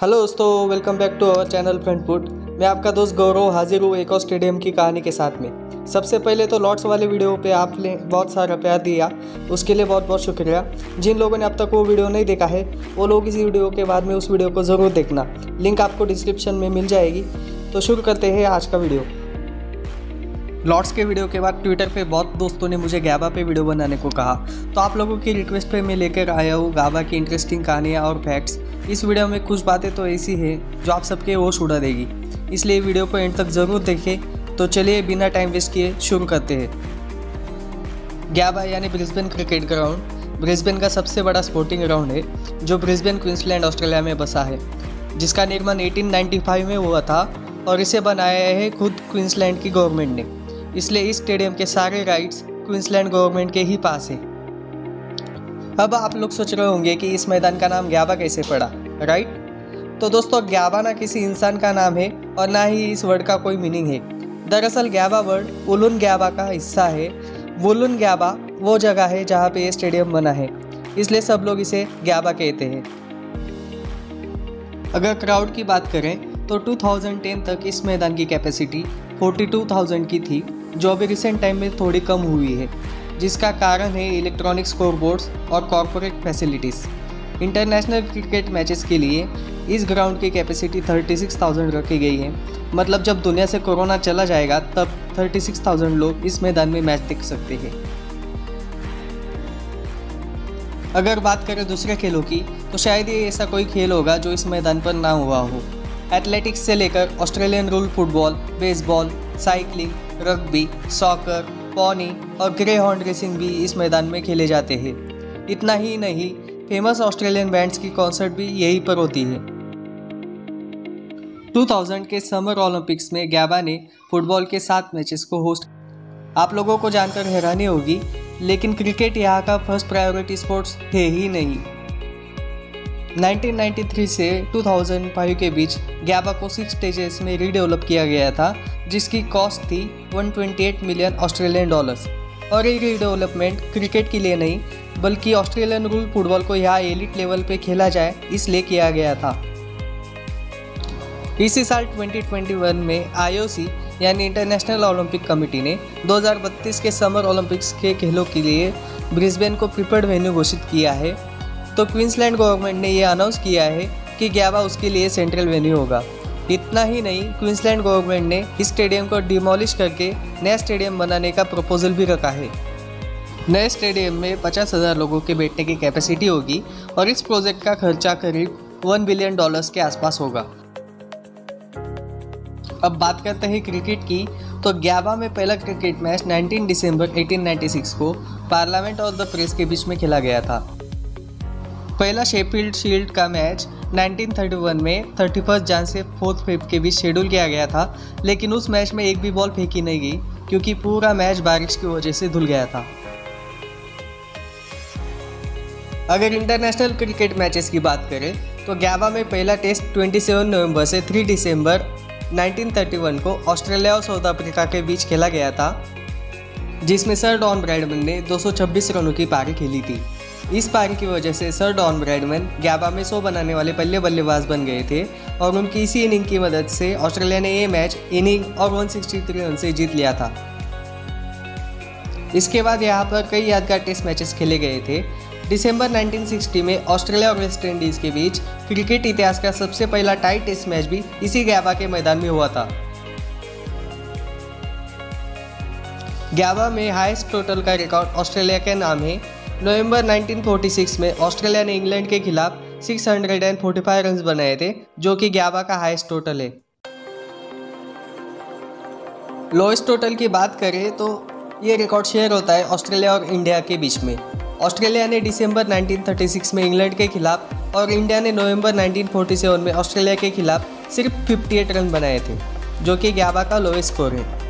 Hello दोस्तों, welcome back to our channel front foot. मैं आपका दोस्त गौरव हाजिर हूँ एक और स्टेडियम की कहानी के साथ में। सबसे पहले तो लॉर्ड्स वाले वीडियो पे आपने बहुत सारा प्यार दिया, उसके लिए बहुत बहुत शुक्रिया। जिन लोगों ने अब तक वो वीडियो नहीं देखा है वो लोग इस वीडियो के बाद में उस वीडियो को ज़रूर देखना, लिंक आपको डिस्क्रिप्शन में मिल जाएगी। तो शुरू करते हैं आज का वीडियो। लॉर्ड्स के वीडियो के बाद ट्विटर पे बहुत दोस्तों ने मुझे गाबा पे वीडियो बनाने को कहा, तो आप लोगों की रिक्वेस्ट पे मैं लेकर आया हूँ गाबा की इंटरेस्टिंग कहानियाँ और फैक्ट्स। इस वीडियो में कुछ बातें तो ऐसी हैं जो आप सबके होश उड़ा देगी, इसलिए वीडियो को एंड तक ज़रूर देखें। तो चलिए बिना टाइम वेस्ट किए शुरू करते हैं। गाबा यानी ब्रिस्बेन क्रिकेट ग्राउंड ब्रिस्बेन का सबसे बड़ा स्पोर्टिंग ग्राउंड है, जो ब्रिस्बेन क्वींसलैंड ऑस्ट्रेलिया में बसा है, जिसका निर्माण 1895 में हुआ था और इसे बनाया है खुद क्वींसलैंड की गवर्नमेंट ने। इसलिए इस स्टेडियम के सारे राइट्स क्वींसलैंड गवर्नमेंट के ही पास है। अब आप लोग सोच रहे होंगे कि इस मैदान का नाम गाबा कैसे पड़ा, राइट? तो दोस्तों, गाबा ना किसी इंसान का नाम है और ना ही इस वर्ड का कोई मीनिंग है। दरअसल गाबा वर्ड वुलुन गाबा का हिस्सा है। वुलुन गाबा वो जगह है जहाँ पे ये स्टेडियम बना है, इसलिए सब लोग इसे गाबा कहते हैं। अगर क्राउड की बात करें तो 2010 तक इस मैदान की कैपेसिटी 42,000 की थी, जो अभी रिसेंट टाइम में थोड़ी कम हुई है, जिसका कारण है इलेक्ट्रॉनिक स्कोरबोर्ड्स और corporate facilities. International cricket matches के लिए इस ग्राउंड की कैपेसिटी 36,000 रखी गई है। मतलब जब दुनिया से कोरोना चला जाएगा तब 36,000 लोग इस मैदान में मैच देख सकते हैं। अगर बात करें दूसरे खेलों की तो शायद ये ऐसा कोई खेल होगा जो इस मैदान पर ना हुआ हो। एथलेटिक्स से लेकर Australian rule football, baseball, cycling, rugby, soccer, pony और ग्रे हॉर्न रेसिंग भी इस मैदान में खेले जाते हैं। इतना ही नहीं, फेमस ऑस्ट्रेलियन बैंड्स की कॉन्सर्ट भी यहीं पर होती है। 2000 के समर ओलंपिक्स में गाबा ने फुटबॉल के 7 मैचेस को होस्ट। आप लोगों को जानकर हैरानी होगी, लेकिन क्रिकेट यहाँ का फर्स्ट प्रायोरिटी स्पोर्ट्स है ही नहीं। 1993 से 2005 के बीच गाबा को 6 स्टेजेस में रीडेवलप किया गया था, जिसकी कॉस्ट थी 128 मिलियन ऑस्ट्रेलियन डॉलर्स। और ये रीडेवलपमेंट क्रिकेट के लिए नहीं, बल्कि ऑस्ट्रेलियन रूल फुटबॉल को यहाँ एलिट लेवल पे खेला जाए इसलिए किया गया था। इसी साल 2021 में IOC यानी इंटरनेशनल ओलंपिक कमेटी ने 2032 के समर ओलंपिक्स के खेलों के लिए ब्रिस्बेन को प्रीफर्ड वेन्यू घोषित किया है। तो क्वींसलैंड गवर्नमेंट ने ये अनाउंस किया है कि गाबा उसके लिए सेंट्रल वेन्यू होगा। इतना ही नहीं, क्वींसलैंड गवर्नमेंट ने इस स्टेडियम को डिमोलिश करके नया स्टेडियम बनाने का प्रपोजल भी रखा है। नए स्टेडियम में 50,000 लोगों के बैठने की कैपेसिटी होगी और इस प्रोजेक्ट का खर्चा करीब $1 बिलियन के आसपास होगा। अब बात करते हैं क्रिकेट की, तो गाबा में पहला क्रिकेट मैच 19 दिसंबर 1896 को पार्लियामेंट और द प्रेस के बीच में खेला गया था। पहला शेफील्ड शील्ड का मैच 1931 में 31 जन से 4 फरवरी के बीच शेड्यूल किया गया था, लेकिन उस मैच में एक भी बॉल फेंकी नहीं गई क्योंकि पूरा मैच बारिश की वजह से धुल गया था। अगर इंटरनेशनल क्रिकेट मैचेस की बात करें तो गाबा में पहला टेस्ट 27 नवंबर से 3 दिसंबर 1931 को ऑस्ट्रेलिया और साउथ अफ्रीका के बीच खेला गया था, जिसमें सर डॉन ब्रैडमैन ने 226 रनों की पारी खेली थी। इस पारी की वजह से सर डॉन ब्रैडमैन गाबा में 100 बनाने वाले पहले बल्लेबाज बन गए थे और उनकी इसी इनिंग की मदद से ऑस्ट्रेलिया ने ये मैच इनिंग और 163 रन से जीत लिया था। इसके बाद यहाँ पर कई यादगार टेस्ट मैचेस खेले गए थे। दिसंबर 1960 में ऑस्ट्रेलिया और वेस्ट इंडीज़ के बीच क्रिकेट इतिहास का सबसे पहला टाई टेस्ट मैच भी इसी गाबा के मैदान में हुआ था। गाबा में हाईएस्ट टोटल का रिकॉर्ड ऑस्ट्रेलिया के नाम है। नवंबर 1946 में ऑस्ट्रेलिया ने इंग्लैंड के खिलाफ 645 रन बनाए थे, जो कि गाबा का हाईएस्ट टोटल है। लोएस्ट टोटल की बात करें तो ये रिकॉर्ड शेयर होता है ऑस्ट्रेलिया और इंडिया के बीच में। ऑस्ट्रेलिया ने दिसंबर 1936 में इंग्लैंड के खिलाफ और इंडिया ने नवंबर 1947 में ऑस्ट्रेलिया के खिलाफ सिर्फ 58 रन बनाए थे, जो कि गाबा का लोएस्ट स्कोर है।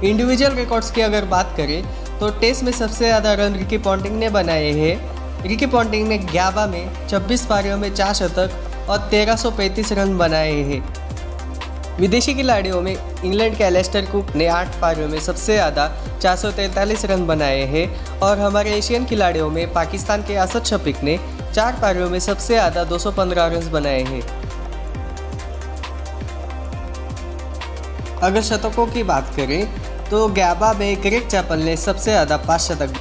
इंडिविजुअल रिकॉर्ड्स की अगर बात करें तो टेस्ट में सबसे ज़्यादा रन रिकी पॉन्टिंग ने बनाए हैं। रिकी पॉन्टिंग ने गाबा में 26 पारियों में 4 शतक और 1335 रन बनाए हैं। विदेशी खिलाड़ियों में इंग्लैंड के एलिस्टर कुक ने 8 पारियों में सबसे ज़्यादा 443 रन बनाए हैं और हमारे एशियन खिलाड़ियों में पाकिस्तान के असद शफीक ने 4 पारियों में सबसे ज़्यादा 215 रन बनाए हैं। अगर शतकों की बात करें तो गैबा में ग्रेग चैपल ने सबसे ज़्यादा 5 शतक।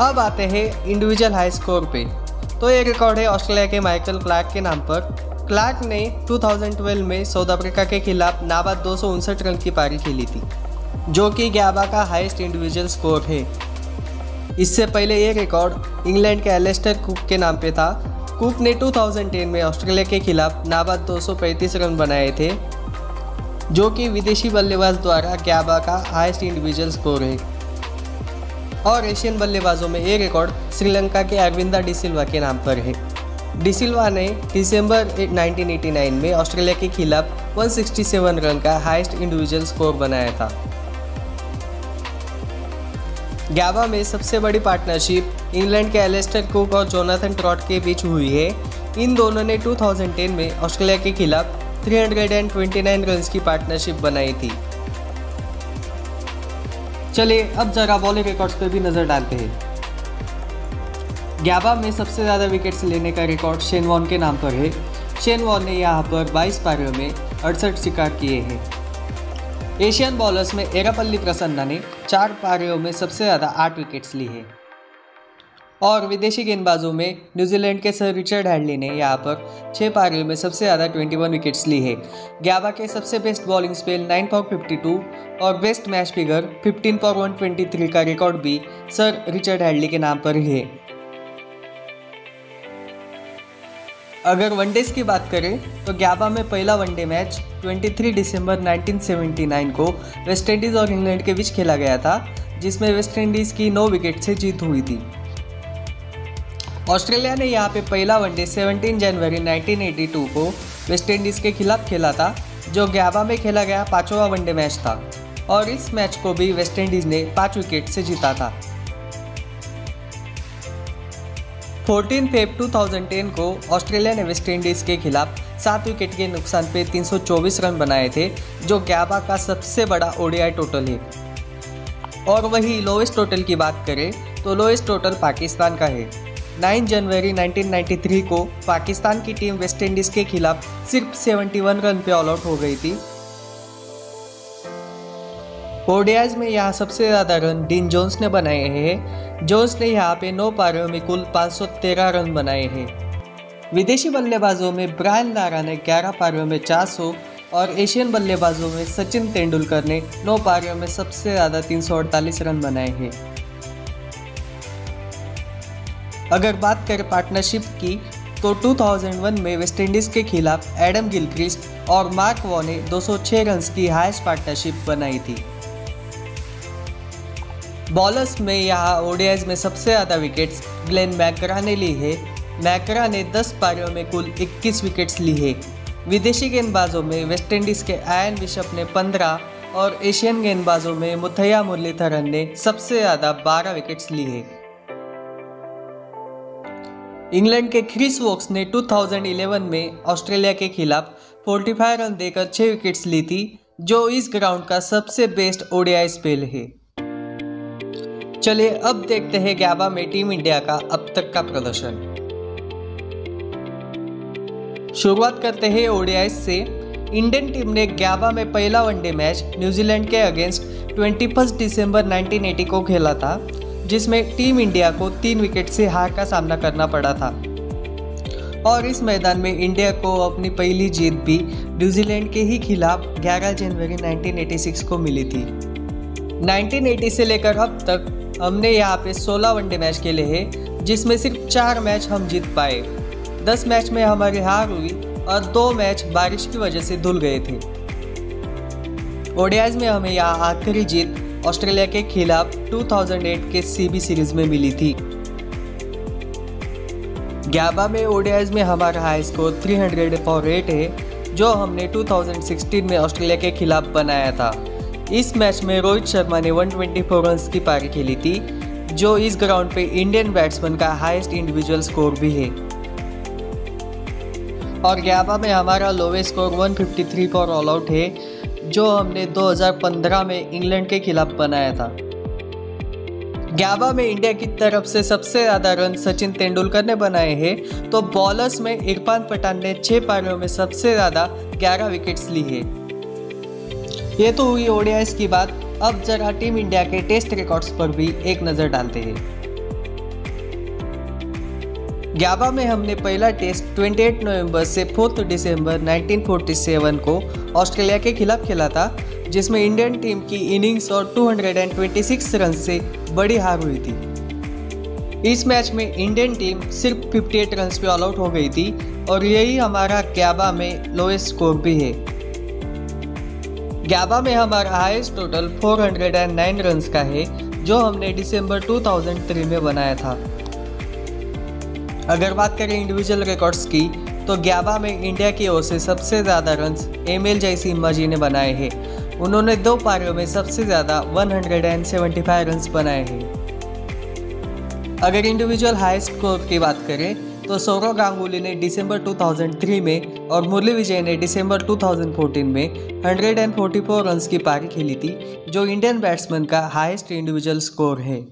अब आते हैं इंडिविजुअल हाई स्कोर पे। तो ये रिकॉर्ड है ऑस्ट्रेलिया के माइकल क्लार्क के नाम पर। क्लार्क ने 2012 में साउथ अफ्रीका के खिलाफ नाबाद 259 रन की पारी खेली थी, जो कि गैबा का हाईएस्ट इंडिविजुअल स्कोर है। इससे पहले ये रिकॉर्ड इंग्लैंड के एलिस्टर कुक के नाम पे था। कुक ने 2010 में ऑस्ट्रेलिया के खिलाफ नाबाद 235 रन बनाए थे, जो कि विदेशी बल्लेबाज द्वारा गैबा का हाईएस्ट इंडिविजुअल स्कोर है। और एशियन बल्लेबाजों में ये रिकॉर्ड श्रीलंका के अरविंदा डिसिल्वा के नाम पर है। डिसिल्वा ने दिसंबर 1989 में ऑस्ट्रेलिया के खिलाफ 167 रन का हाईएस्ट इंडिविजुअल स्कोर बनाया था। गैबा में सबसे बड़ी पार्टनरशिप इंग्लैंड के एलिस्टर कुक और जोनाथन ट्रॉट के बीच हुई है। इन दोनों ने 2010 में ऑस्ट्रेलिया के खिलाफ 329 रन की पार्टनरशिप बनाई थी। चलिए अब जरा बॉलिंग रिकॉर्ड्स पे भी नज़र डालते हैं। गैबा में सबसे ज़्यादा विकेट्स लेने का रिकॉर्ड शेन वॉर्न के नाम पर है। शेन वॉर्न ने यहाँ पर 22 पारियों में 68 शिकार किए हैं। एशियन बॉलर्स में एरापल्ली प्रसन्ना ने 4 पारियों में सबसे ज़्यादा 8 विकेट्स ली है। और विदेशी गेंदबाजों में न्यूजीलैंड के सर रिचर्ड हैडली ने यहाँ पर 6 पारियों में सबसे ज़्यादा 21 विकेट्स ली है। गैबा के सबसे बेस्ट बॉलिंग स्पेल 9 फॉर 52 और बेस्ट मैच फिगर 15 फॉर 123 का रिकॉर्ड भी सर रिचर्ड हैडली के नाम पर है। अगर वनडेज की बात करें तो गैबा में पहला वनडे मैच 23 दिसंबर 1979 को वेस्टइंडीज़ और इंग्लैंड के बीच खेला गया था, जिसमें वेस्टइंडीज़ की 9 विकेट से जीत हुई थी। ऑस्ट्रेलिया ने यहाँ पे पहला वनडे 17 जनवरी 1982 को वेस्टइंडीज़ के खिलाफ खेला था, जो गैबा में खेला गया 5वां वनडे मैच था और इस मैच को भी वेस्टइंडीज़ ने 5 विकेट से जीता था। 14 फेब 2010 को ऑस्ट्रेलिया ने वेस्टइंडीज़ के खिलाफ 7 विकेट के नुकसान पे 324 रन बनाए थे, जो गैबा का सबसे बड़ा ओडीआई टोटल है। और वही लोएस्ट टोटल की बात करें तो लोएस्ट टोटल पाकिस्तान का है। 9 जनवरी 1993 को पाकिस्तान की टीम वेस्टइंडीज़ के खिलाफ सिर्फ 71 रन पे ऑल आउट हो गई थी। ओडीआईज में यहाँ सबसे ज़्यादा रन डीन जोन्स ने बनाए हैं। जोन्स ने यहाँ पे 9 पारियों में कुल 513 रन बनाए हैं। विदेशी बल्लेबाजों में ब्रायन लारा ने 11 पारियों में 400 और एशियन बल्लेबाजों में सचिन तेंदुलकर ने 9 पारियों में सबसे ज़्यादा 348 रन बनाए हैं। अगर बात करें पार्टनरशिप की तो 2001 में वेस्टइंडीज़ के खिलाफ एडम गिलक्रिस्ट और मार्क वॉ ने 206 रन की हाईएस्ट पार्टनरशिप बनाई थी। बॉलर्स में यहाँ ओडीआईज में सबसे ज़्यादा विकेट्स ग्लेन मैकग्रा ने ली है। मैकग्रा ने 10 पारियों में कुल 21 विकेट्स ली है। विदेशी गेंदबाजों में वेस्टइंडीज़ के आयन बिशप ने 15 और एशियन गेंदबाजों में मुथैया मुरलीधरन ने सबसे ज़्यादा 12 विकेट्स ली है। इंग्लैंड के क्रिस वोक्स ने 2011 में ऑस्ट्रेलिया के खिलाफ 45 रन देकर 6 विकेट्स ली थी, जो इस ग्राउंड का सबसे बेस्ट ओडीआई स्पेल है। चलिए अब देखते हैं गैबा में टीम इंडिया का अब तक का प्रदर्शन। शुरुआत करते हैं ओडीआई से। इंडियन टीम ने गैबा में पहला वनडे मैच न्यूजीलैंड के अगेंस्ट 21 दिसंबर 1980 को खेला था, जिसमें टीम इंडिया को 3 विकेट से हार का सामना करना पड़ा था। और इस मैदान में इंडिया को अपनी पहली जीत भी न्यूजीलैंड के ही खिलाफ 11 जनवरी 1986 को मिली थी। 1980 से लेकर अब तक हमने यहाँ पे 16 वनडे मैच खेले हैं, जिसमें सिर्फ 4 मैच हम जीत पाए। 10 मैच में हमारी हार हुई और 2 मैच बारिश की वजह से धुल गए थे। ओडीआईज में हमें यहाँ आखिरी जीत ऑस्ट्रेलिया के खिलाफ 2008 के सीबी सीरीज में मिली थी। गैबा में ओडीआईज में हमारा हाई स्कोर 308 है, जो हमने 2016 में ऑस्ट्रेलिया के खिलाफ बनाया था। इस मैच में रोहित शर्मा ने 124 रन की पारी खेली थी, जो इस ग्राउंड पे इंडियन बैट्समैन का हाईएस्ट इंडिविजुअल स्कोर भी है। और ग्याबा में हमारा lowest score 153 for all out है, जो हमने 2015 में इंग्लैंड के खिलाफ बनाया था। ग्याबा में इंडिया की तरफ से सबसे ज़्यादा रन सचिन तेंदुलकर ने बनाए हैं, तो बॉलर्स में इरफान पठान ने 6 पारियों में सबसे ज़्यादा 11 विकेट्स ली है। ये तो हुई ओडीआईस की बात। अब जरा टीम इंडिया के टेस्ट रिकॉर्ड्स पर भी एक नज़र डालते हैं। ग्याबा में हमने पहला टेस्ट 28 नवंबर से 4 दिसंबर 1947 को ऑस्ट्रेलिया के खिलाफ खेला था, जिसमें इंडियन टीम की इनिंग्स और 226 रन से बड़ी हार हुई थी। इस मैच में इंडियन टीम सिर्फ 58 रन पे ऑल आउट हो गई थी और यही हमारा ग्याबा में लोएस्ट स्कोर भी है। ग्याबा में हमारा हाईएस्ट टोटल 409 रन्स का है, जो हमने दिसंबर 2003 में बनाया था। अगर बात करें इंडिविजुअल रिकॉर्ड्स की, तो ग्याबा में इंडिया की ओर से सबसे ज़्यादा रन्स एमएल जयसिम्हा जी ने बनाए हैं। उन्होंने 2 पारियों में सबसे ज़्यादा 175 रन्स बनाए हैं। अगर इंडिविजुअल हाईएस्ट स्कोर की बात करें, तो सौरव गांगुली ने दिसंबर 2003 में और मुरली विजय ने दिसंबर 2014 में 144 रन्स की पारी खेली थी, जो इंडियन बैट्समैन का हाईएस्ट इंडिविजुअल स्कोर है।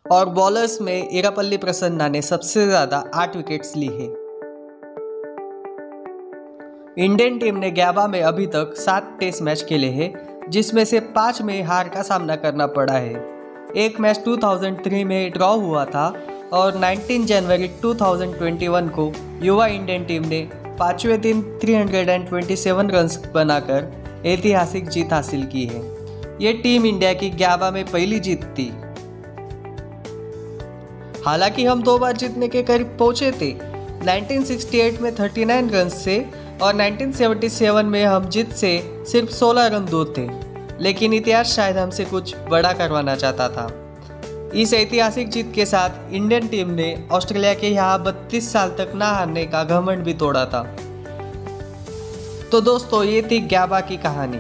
और बॉलर्स में इरापल्ली प्रसन्ना ने सबसे ज़्यादा 8 विकेट्स ली है। इंडियन टीम ने ग्याबा में अभी तक 7 टेस्ट मैच खेले हैं, जिसमें से 5 में हार का सामना करना पड़ा है। एक मैच 2003 में ड्रॉ हुआ था और 19 जनवरी 2021 को युवा इंडियन टीम ने 5वें दिन 327 रन्स बनाकर ऐतिहासिक जीत हासिल की है। ये टीम इंडिया की ग्याबा में पहली जीत थी। हालांकि हम 2 बार जीतने के करीब पहुंचे थे, 1968 में 39 रन से और 1977 में हम जीत से सिर्फ 16 रन दूर थे, लेकिन इतिहास शायद हमसे कुछ बड़ा करवाना चाहता था। इस ऐतिहासिक जीत के साथ इंडियन टीम ने ऑस्ट्रेलिया के यहाँ 32 साल तक ना हारने का घमंड भी तोड़ा था। तो दोस्तों, ये थी ग्याबा की कहानी।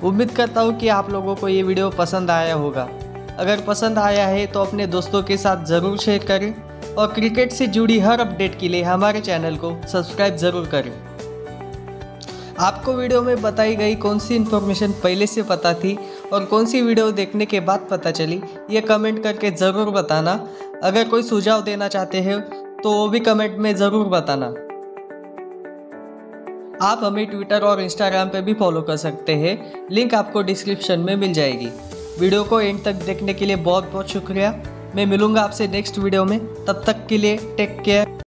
उम्मीद करता हूँ कि आप लोगों को ये वीडियो पसंद आया होगा। अगर पसंद आया है तो अपने दोस्तों के साथ ज़रूर शेयर करें और क्रिकेट से जुड़ी हर अपडेट के लिए हमारे चैनल को सब्सक्राइब ज़रूर करें। आपको वीडियो में बताई गई कौन सी इन्फॉर्मेशन पहले से पता थी और कौन सी वीडियो देखने के बाद पता चली, ये कमेंट करके ज़रूर बताना। अगर कोई सुझाव देना चाहते हैं तो वो भी कमेंट में ज़रूर बताना। आप हमें ट्विटर और इंस्टाग्राम पे भी फॉलो कर सकते हैं, लिंक आपको डिस्क्रिप्शन में मिल जाएगी। वीडियो को एंड तक देखने के लिए बहुत बहुत शुक्रिया। मैं मिलूंगा आपसे नेक्स्ट वीडियो में, तब तक के लिए टेक केयर।